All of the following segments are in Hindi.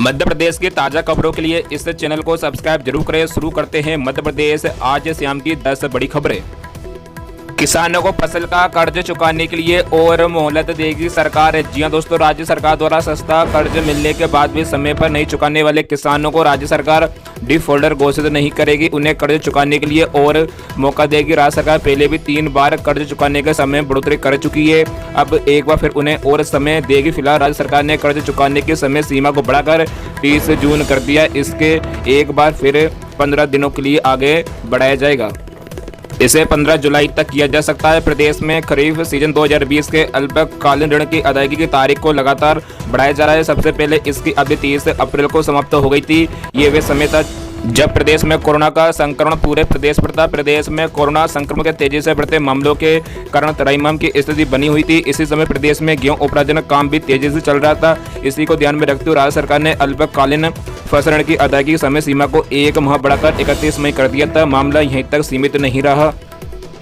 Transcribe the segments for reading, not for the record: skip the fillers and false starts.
मध्य प्रदेश की ताजा खबरों के लिए इस चैनल को सब्सक्राइब जरूर करें। शुरू करते हैं मध्य प्रदेश आज शाम की 10 बड़ी खबरें। किसानों को फसल का कर्ज चुकाने के लिए और मोहलत देगी सरकार। जी हां दोस्तों, राज्य सरकार द्वारा सस्ता कर्ज मिलने के बाद भी समय पर नहीं चुकाने वाले किसानों को राज्य सरकार डिफॉल्टर घोषित नहीं करेगी, उन्हें कर्ज चुकाने के लिए और मौका देगी। राज्य सरकार पहले भी 3 बार कर्ज चुकाने के समय बढ़ोतरी कर चुकी है, अब एक बार फिर उन्हें और समय देगी। फिलहाल राज्य सरकार ने कर्ज चुकाने की समय सीमा को बढ़ाकर 30 जून कर दिया। इसके एक बार फिर 15 दिनों के लिए आगे बढ़ाया जाएगा। इसे 15 जुलाई तक किया जा सकता है। प्रदेश में खरीफ सीजन 2020 के अल्पकालीन ऋण की अदायगी की तारीख को लगातार बढ़ाया जा रहा है। सबसे पहले इसकी अवधि 30 अप्रैल को समाप्त हो गई थी। ये वे समय था जब प्रदेश में कोरोना का संक्रमण पूरे प्रदेश पर था। प्रदेश में कोरोना संक्रमण के तेजी से बढ़ते मामलों के कारण त्राहिमाम की स्थिति बनी हुई थी। इसी समय प्रदेश में गेहूं उपराजन काम भी तेजी से चल रहा था। इसी को ध्यान में रखते हुए राज्य सरकार ने अल्पकालीन फसल ऋण की अदायगी की समय सीमा को 1 माह बढ़ाकर 31 मई कर दिया था। मामला यहीं तक सीमित नहीं रहा।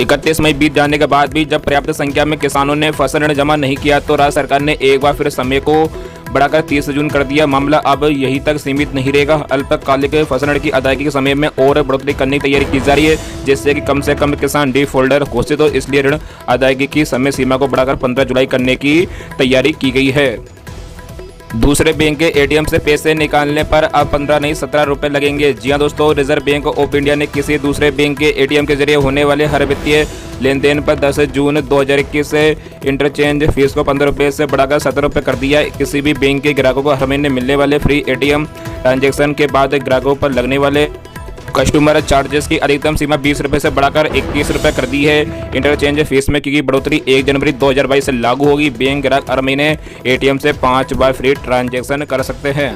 31 मई बीत जाने के बाद भी जब पर्याप्त संख्या में किसानों ने फसल ऋण जमा नहीं किया तो राज्य सरकार ने एक बार फिर समय को बढ़ाकर 30 जून कर दिया। मामला अब यहीं तक सीमित नहीं रहेगा। अल्पकालिक फसल ऋण की अदायगी के समय में और बढ़ोतरी करने की तैयारी की जा रही है, जिससे कि कम से कम किसान डिफॉल्टर घोषित हो। इसलिए ऋण अदायगी की समय सीमा को बढ़ाकर 15 जुलाई करने की तैयारी की गई है। दूसरे बैंक के एटीएम से पैसे निकालने पर अब 15 नहीं 17 रुपए लगेंगे। जी हां दोस्तों, रिजर्व बैंक ऑफ इंडिया ने किसी दूसरे बैंक के एटीएम के जरिए होने वाले हर वित्तीय लेन देन पर 10 जून 2021 से इंटरचेंज फीस को 15 रुपये से बढ़ाकर 17 रुपये कर दिया। किसी भी बैंक के ग्राहकों को हर महीने मिलने वाले फ्री एटीएम ट्रांजैक्शन के बाद ग्राहकों पर लगने वाले कस्टमर चार्जेस की अधिकतम सीमा 20 रुपये से बढ़ाकर 21 रुपये कर दी है। इंटरचेंज फीस में की बढ़ोतरी 1 जनवरी 2022 से लागू होगी। बैंक ग्राहक हर महीने एटीएम से 5 बार फ्री ट्रांजैक्शन कर सकते हैं।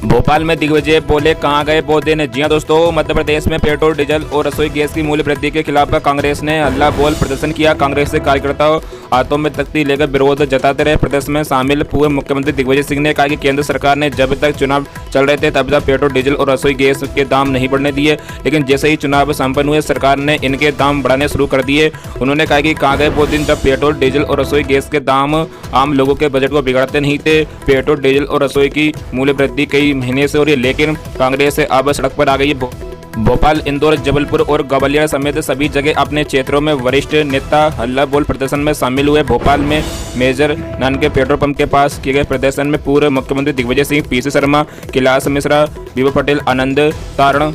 भोपाल में दिग्विजय बोले कहां गए वो दिन। जी हां दोस्तों, मध्य प्रदेश में पेट्रोल डीजल और रसोई गैस की मूल्य वृद्धि के खिलाफ कांग्रेस ने हल्ला बोल प्रदर्शन किया। कांग्रेस के कार्यकर्ताओं हाथों में तख्ती लेकर विरोध जताते रहे। प्रदर्शन में शामिल पूर्व मुख्यमंत्री दिग्विजय सिंह ने कहा कि केंद्र सरकार ने जब तक चुनाव चल रहे थे तब तक पेट्रोल डीजल और रसोई गैस के दाम नहीं बढ़ने दिए, लेकिन जैसे ही चुनाव संपन्न हुए सरकार ने इनके दाम बढ़ाने शुरू कर दिए। उन्होंने कहा कि कहां गए वो दिन जब पेट्रोल डीजल और रसोई गैस के दाम आम लोगों के बजट को बिगाड़ते नहीं थे। पेट्रोल डीजल और रसोई की मूल्य वृद्धि कई महीने से हो रही है, लेकिन कांग्रेस अब सड़क पर आ गई है। भोपाल, इंदौर, जबलपुर और ग्वालियर समेत सभी जगह अपने क्षेत्रों में वरिष्ठ नेता हल्ला बोल प्रदर्शन में शामिल हुए। भोपाल में मेजर नान के पेट्रोल पंप के पास किए गए प्रदर्शन में पूर्व मुख्यमंत्री दिग्विजय सिंह, पीसी शर्मा, कैलाश मिश्रा, बीबा पटेल, आनंद तारण,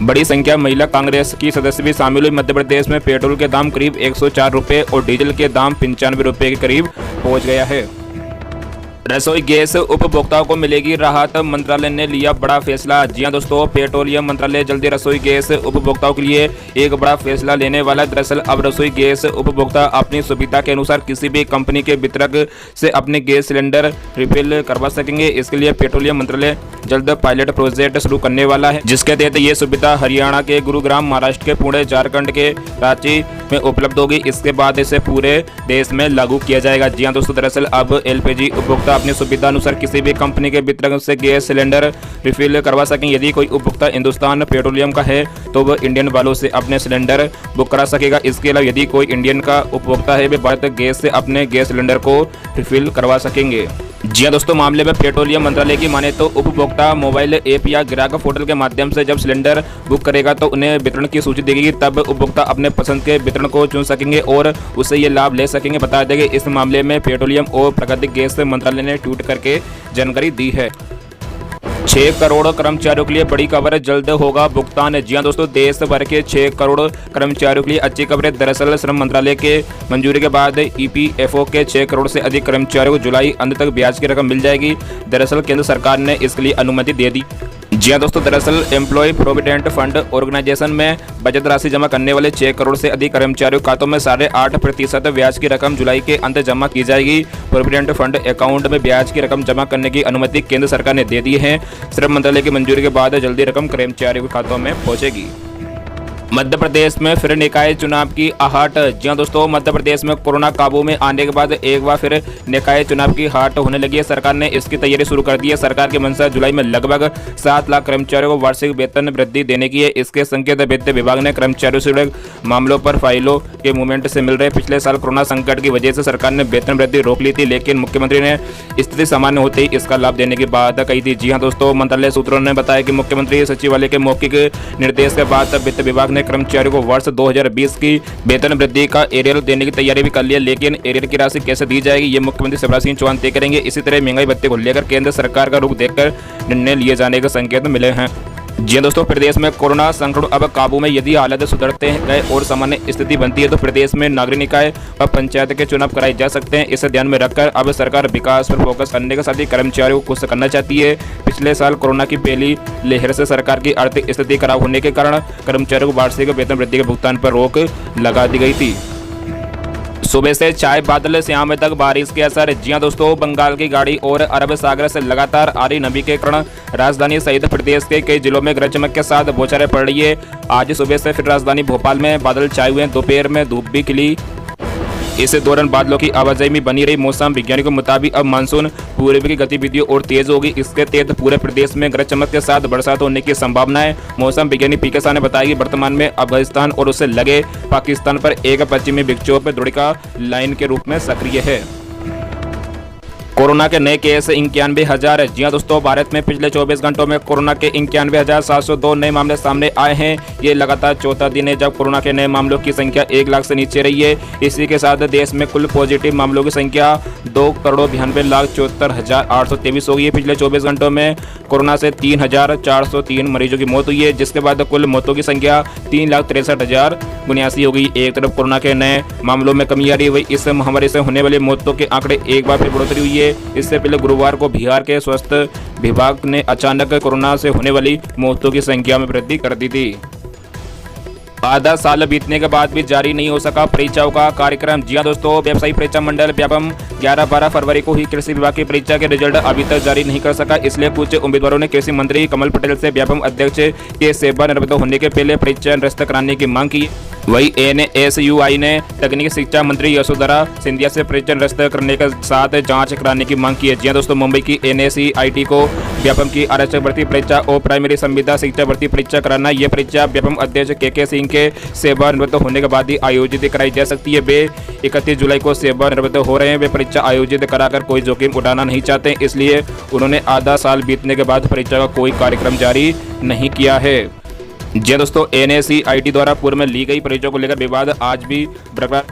बड़ी संख्या महिला कांग्रेस की सदस्य भी शामिल हुई। मध्य प्रदेश में पेट्रोल के दाम करीब 104 रुपये और डीजल के दाम 95 रुपये के करीब पहुंच गया है। रसोई गैस उपभोक्ताओं को मिलेगी राहत, मंत्रालय ने लिया बड़ा फैसला। जी हां दोस्तों, पेट्रोलियम मंत्रालय जल्दी रसोई गैस उपभोक्ताओं के लिए एक बड़ा फैसला लेने वाला है। दरअसल अब रसोई गैस उपभोक्ता अपनी सुविधा के अनुसार किसी भी कंपनी के वितरक से अपने गैस सिलेंडर रिफिल करवा सकेंगे। इसके लिए पेट्रोलियम मंत्रालय जल्द पायलट प्रोजेक्ट शुरू करने वाला है, जिसके तहत ये सुविधा हरियाणा के गुरुग्राम, महाराष्ट्र के पुणे, झारखंड के रांची में उपलब्ध होगी। इसके बाद इसे पूरे देश में लागू किया जाएगा। जी हां दोस्तों, दरअसल अब एलपीजी उपभोक्ता अपनी सुविधा अनुसार किसी भी कंपनी के वितरक से गैस सिलेंडर रिफिल करवा सकें। यदि कोई उपभोक्ता हिंदुस्तान पेट्रोलियम का है तो वह इंडियन वालों से अपने सिलेंडर बुक करा सकेगा। इसके अलावा यदि कोई इंडियन का उपभोक्ता है वे भारत गैस से अपने गैस सिलेंडर को रिफिल करवा सकेंगे। जी हां दोस्तों, मामले में पेट्रोलियम मंत्रालय की माने तो उपभोक्ता मोबाइल ऐप या ग्राहक पोर्टल के माध्यम से जब सिलेंडर बुक करेगा तो उन्हें वितरण की सूची देगी। तब उपभोक्ता अपने पसंद के वितरण को चुन सकेंगे और उससे ये लाभ ले सकेंगे। बता देंगे इस मामले में पेट्रोलियम और प्राकृतिक गैस मंत्रालय ने ट्वीट करके जानकारी दी है। 6 करोड़ कर्मचारियों के लिए बड़ी खबर, जल्द होगा भुगतान। जी हां दोस्तों, देश भर के 6 करोड़ कर्मचारियों के लिए अच्छी खबर है। दरअसल श्रम मंत्रालय के मंजूरी के बाद ईपीएफओ के 6 करोड़ से अधिक कर्मचारियों को जुलाई अंत तक ब्याज की रकम मिल जाएगी। दरअसल केंद्र सरकार ने इसके लिए अनुमति दे दी। जी हां दोस्तों, दरअसल एम्प्लॉय प्रोविडेंट फंड ऑर्गेनाइजेशन में बचत राशि जमा करने वाले 6 करोड़ से अधिक कर्मचारियों के खातों में 8.5% ब्याज की रकम जुलाई के अंत जमा की जाएगी। प्रोविडेंट फंड अकाउंट में ब्याज की रकम जमा करने की अनुमति केंद्र सरकार ने दे दी है। श्रम मंत्रालय की मंजूरी के बाद जल्दी रकम कर्मचारियों के खातों में पहुंचेगी। मध्य प्रदेश में फिर निकाय चुनाव की आहट। जी हां दोस्तों, मध्य प्रदेश में कोरोना काबू में आने के बाद एक बार फिर निकाय चुनाव की आहट होने लगी है। सरकार ने इसकी तैयारी शुरू कर दी है। सरकार की मंशा जुलाई में लगभग 7 लाख कर्मचारियों को वार्षिक वेतन वृद्धि देने की है। इसके संकेत वित्त विभाग ने कर्मचारियों से जुड़े मामलों पर फाइलों के मूवमेंट से मिल रहे। पिछले साल कोरोना संकट की वजह से सरकार ने वेतन वृद्धि रोक ली थी, लेकिन मुख्यमंत्री ने स्थिति सामान्य होते ही इसका लाभ देने की बात कही थी। जी हाँ दोस्तों, मंत्रालय सूत्रों ने बताया कि मुख्यमंत्री सचिवालय के मौखिक निर्देश के बाद वित्त विभाग ने कर्मचारियों को वर्ष 2020 की वेतन वृद्धि का एरियर देने की तैयारी भी कर ली है। लेकिन एरियर की राशि कैसे दी जाएगी, ये मुख्यमंत्री शिवराज सिंह चौहान तय करेंगे। इसी तरह महंगाई भत्ते को लेकर केंद्र सरकार का रुख देखकर निर्णय लिए जाने के संकेत मिले हैं। जी दोस्तों, प्रदेश में कोरोना संकट अब काबू में। यदि हालत सुधरते गए और सामान्य स्थिति बनती है तो प्रदेश में नागरिक निकाय व पंचायत के चुनाव कराए जा सकते हैं। इसे ध्यान में रखकर अब सरकार विकास पर फोकस करने के साथ ही कर्मचारियों को खुश करना चाहती है। पिछले साल कोरोना की पहली लहर से सरकार की आर्थिक स्थिति खराब होने के कारण कर्मचारियों को वार्षिक वेतन वृद्धि के भुगतान पर रोक लगा दी गई थी। सुबह से चाय बादल शाम तक बारिश के असर। जी हां दोस्तों, बंगाल की खाड़ी और अरब सागर से लगातार आ रही नमी के कारण राजधानी सहित प्रदेश के कई जिलों में गरज चमक के साथ बौछारें पड़ रही है। आज सुबह से फिर राजधानी भोपाल में बादल छाए हुए हैं। दोपहर में धूप भी खिली। इस दौरान बादलों की आवाजाही में बनी रही। मौसम विज्ञानियों के मुताबिक अब मानसून पूर्व की गतिविधियों और तेज होगी। इसके तहत पूरे प्रदेश में गरज चमक के साथ बरसात होने की संभावना है। मौसम विज्ञानी पीके शाह ने बताया कि वर्तमान में अफगानिस्तान और उससे लगे पाकिस्तान पर एक पश्चिमी विक्षोभ द्रोणिका लाइन के रूप में सक्रिय है। कोरोना के नए केस 91,000। जी हां दोस्तों, भारत में पिछले 24 घंटों में कोरोना के 91,702 नए मामले सामने आए हैं। ये लगातार चौथा दिन है जब कोरोना के नए मामलों की संख्या 1 लाख से नीचे रही है। इसी के साथ देश में कुल पॉजिटिव मामलों की संख्या 2,92,64,823 हो गई है। पिछले 24 घंटों में कोरोना से 3,403 मरीजों की मौत हुई है, जिसके बाद कुल मौतों की संख्या 3,63,079 हो गई। एक तरफ कोरोना के नए मामलों में कमी आ रही है, वही इस महामारी से होने वाली मौतों के आंकड़े एक बार फिर बढ़ोतरी हुई है। इससे पहले गुरुवार को बिहार के स्वास्थ्य विभाग ने अचानक कोरोना से होने वाली मौतों की संख्या में वृद्धि कर दी थी। आधा साल बीतने के बाद भी जारी नहीं हो सका परीक्षाओं का कार्यक्रम। जी हां दोस्तों, व्यवसायिक परीक्षा मंडल व्यापम 11-12 फरवरी को ही कृषि विभाग की परीक्षा के रिजल्ट अभी तक जारी नहीं कर सका। इसलिए कुछ उम्मीदवारों ने कृषि मंत्री कमल पटेल से व्यापम अध्यक्ष के सेवानिवृत्त होने के पहले परीक्षा निरस्त कराने की मांग की। वही NSUI ने तकनीकी शिक्षा मंत्री यशोधरा सिंधिया से परीक्षा निरस्त करने के साथ जांच कराने की मांग की है। जी हां दोस्तों, मुंबई की NSEIT को व्यापम की आरक्षक भर्ती परीक्षा और प्राइमरी संविदा शिक्षा भर्ती परीक्षा कराना। यह परीक्षा व्यापम अध्यक्ष KK सिंह के सेवानिवृत्त होने के बाद ही आयोजित कराई जा सकती है। वे 31 जुलाई को सेवानिवृत्त हो रहे हैं। वे परीक्षा आयोजित कराकर कोई जोखिम उठाना नहीं चाहते, इसलिए उन्होंने आधा साल बीतने के बाद परीक्षा का कोई कार्यक्रम जारी नहीं किया है। जी दोस्तों, NSEIT द्वारा पूर्व में ली गई परीक्षाओं को लेकर विवाद आज भी बरकरार।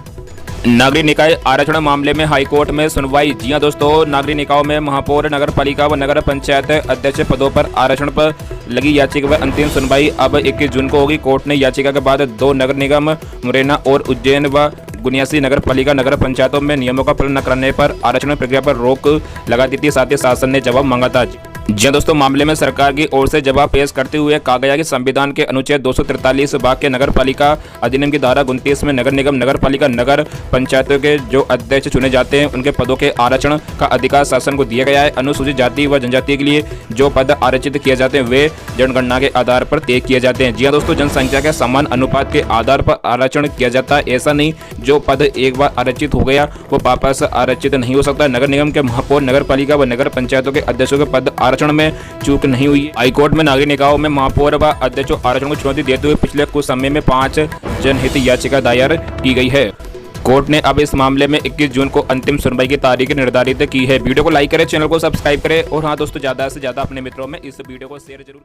नागरिक निकाय आरक्षण मामले में हाईकोर्ट में सुनवाई। जी हां दोस्तों, नागरिक निकायों में महापौर, नगर पालिका व नगर पंचायत अध्यक्ष पदों पर आरक्षण पर लगी याचिका पर अंतिम सुनवाई अब 21 जून को होगी। कोर्ट ने याचिका के बाद 2 नगर निगम मुरैना और उज्जैन व गुनियासी नगर पालिका नगर पंचायतों में नियमों का पालन न करने पर आरक्षण प्रक्रिया पर रोक लगा दी थी। साथ ही शासन ने जवाब मांगा था। जी दोस्तों, मामले में सरकार की ओर से जवाब पेश करते हुए कहा गया कि संविधान के अनुच्छेद 243 भाग के नगर पालिका अधिनियम की धारा 29 में नगर निगम, नगर पालिका, नगर पंचायतों के जो अध्यक्ष चुने जाते हैं उनके पदों के आरक्षण का अधिकार शासन को दिया गया है। अनुसूचित जाति व जनजाति के लिए जो पद आरक्षित किए जाते हैं वे जनगणना के आधार पर तय किए जाते हैं। जी हाँ दोस्तों, जनसंख्या के समान अनुपात के आधार पर आरक्षण किया जाता है। ऐसा नहीं जो पद एक बार आरक्षित हो गया वो वापस आरक्षित नहीं हो सकता। नगर निगम के महापौर, नगर पालिका व नगर पंचायतों के अध्यक्षों के पद आरक्षण में चूक नहीं हुई। हाईकोर्ट में नागरिक निकायों में महापौर व अध्यक्षों आरक्षण को चुनौती देते हुए पिछले कुछ समय में 5 जनहित याचिका दायर की गई है। कोर्ट ने अब इस मामले में 21 जून को अंतिम सुनवाई की तारीख निर्धारित की है। वीडियो को लाइक करें, चैनल को सब्सक्राइब करें और हाँ दोस्तों, ज्यादा से ज्यादा अपने मित्रों में इस वीडियो को शेयर जरूर